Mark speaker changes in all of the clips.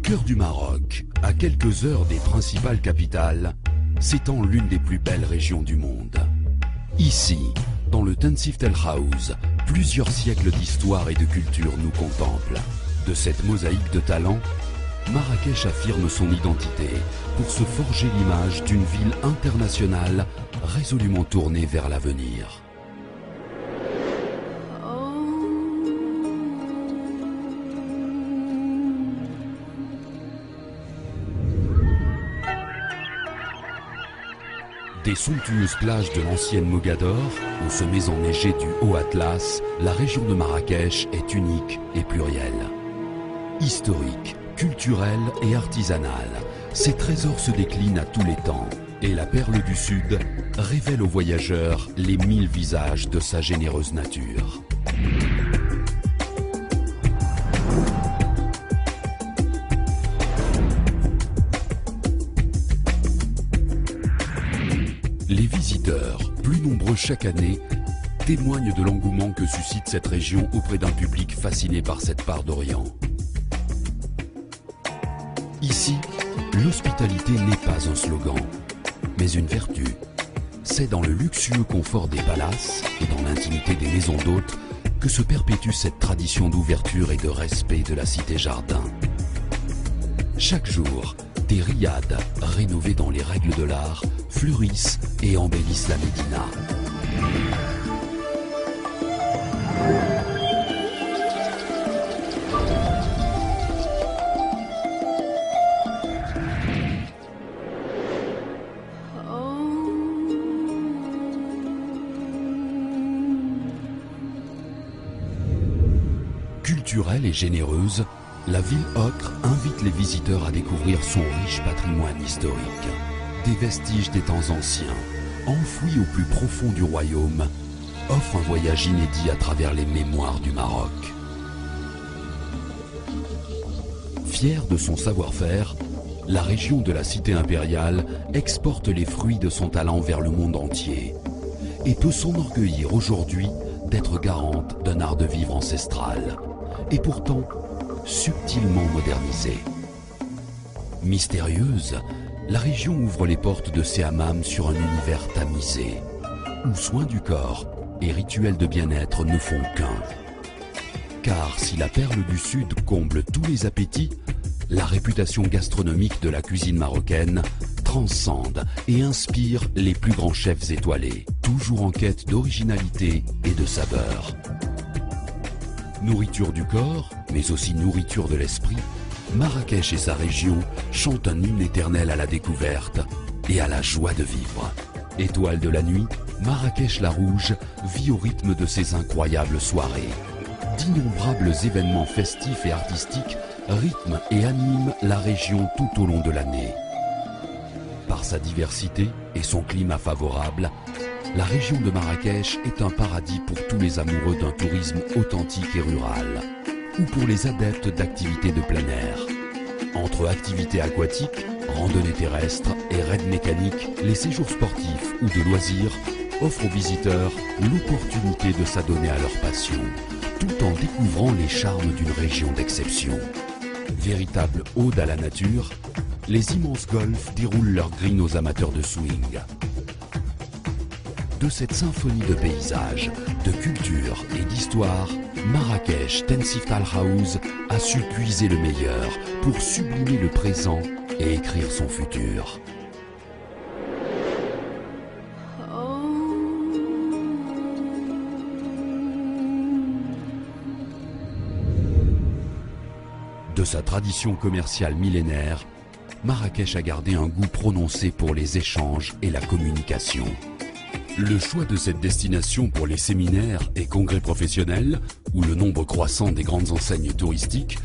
Speaker 1: cœur du Maroc, à quelques heures des principales capitales, s'étend l'une des plus belles régions du monde. Ici, dans le Tensift El Haouz, plusieurs siècles d'histoire et de culture nous contemplent. De cette mosaïque de talents, Marrakech affirme son identité pour se forger l'image d'une ville internationale résolument tournée vers l'avenir. Des somptueuses plages de l'ancienne Mogador, aux sommets enneigés du Haut Atlas, la région de Marrakech est unique et plurielle. Historique, culturelle et artisanale, ces trésors se déclinent à tous les temps et la perle du Sud révèle aux voyageurs les 1000 visages de sa généreuse nature. Les visiteurs, plus nombreux chaque année, témoignent de l'engouement que suscite cette région auprès d'un public fasciné par cette part d'Orient. Ici, l'hospitalité n'est pas un slogan, mais une vertu. C'est dans le luxueux confort des palaces et dans l'intimité des maisons d'hôtes que se perpétue cette tradition d'ouverture et de respect de la cité-jardin. Chaque jour, des riads rénovés dans les règles de l'art fleurissent et embellissent la Médina. Culturelle et généreuse, la ville ocre invite les visiteurs à découvrir son riche patrimoine historique. Des vestiges des temps anciens, enfouis au plus profond du royaume, offrent un voyage inédit à travers les mémoires du Maroc. Fière de son savoir-faire, la région de la cité impériale exporte les fruits de son talent vers le monde entier et peut s'enorgueillir aujourd'hui d'être garante d'un art de vivre ancestral et pourtant subtilement modernisée. Mystérieuse, la région ouvre les portes de ses hammams sur un univers tamisé, où soins du corps et rituels de bien-être ne font qu'un. Car si la perle du Sud comble tous les appétits, la réputation gastronomique de la cuisine marocaine transcende et inspire les plus grands chefs étoilés, toujours en quête d'originalité et de saveur. Nourriture du corps, mais aussi nourriture de l'esprit, Marrakech et sa région chantent un hymne éternel à la découverte et à la joie de vivre. Étoile de la nuit, Marrakech la Rouge vit au rythme de ses incroyables soirées. D'innombrables événements festifs et artistiques rythment et animent la région tout au long de l'année. Par sa diversité et son climat favorable, la région de Marrakech est un paradis pour tous les amoureux d'un tourisme authentique et rural, ou pour les adeptes d'activités de plein air. Entre activités aquatiques, randonnées terrestres et raids mécaniques, les séjours sportifs ou de loisirs offrent aux visiteurs l'opportunité de s'adonner à leur passion, tout en découvrant les charmes d'une région d'exception. Véritable ode à la nature, les immenses golfs déroulent leurs green aux amateurs de swing. De cette symphonie de paysages, de culture et d'histoire, Marrakech Tensift El Haouz a su puiser le meilleur pour sublimer le présent et écrire son futur. De sa tradition commerciale millénaire, Marrakech a gardé un goût prononcé pour les échanges et la communication. Le choix de cette destination pour les séminaires et congrès professionnels, où le nombre croissant des grandes enseignes touristiques,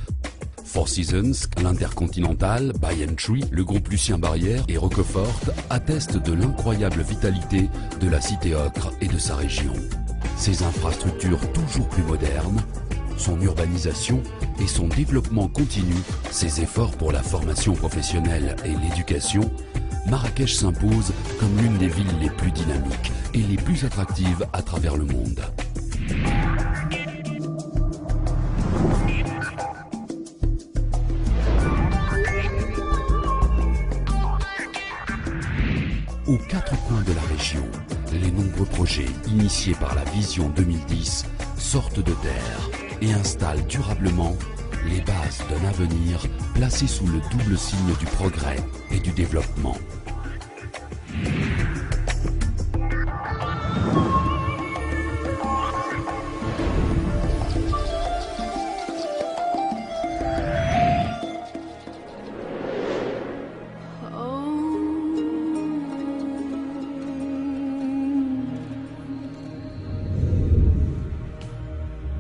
Speaker 1: Four Seasons, l'Intercontinental, By & Tree, le groupe Lucien Barrière et Roquefort attestent de l'incroyable vitalité de la cité ocre et de sa région. Ses infrastructures toujours plus modernes, son urbanisation et son développement continu, ses efforts pour la formation professionnelle et l'éducation, Marrakech s'impose comme l'une des villes les plus dynamiques et les plus attractives à travers le monde. projets initiés par la Vision 2010 sortent de terre et installent durablement les bases d'un avenir placé sous le double signe du progrès et du développement.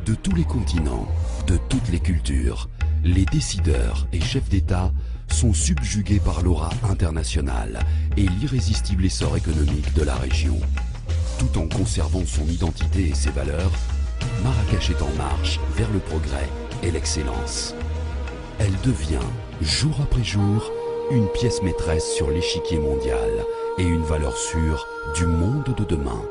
Speaker 1: De tous les continents, de toutes les cultures, les décideurs et chefs d'État sont subjugués par l'aura internationale et l'irrésistible essor économique de la région. Tout en conservant son identité et ses valeurs, Marrakech est en marche vers le progrès et l'excellence. Elle devient, jour après jour, une pièce maîtresse sur l'échiquier mondial et une valeur sûre du monde de demain.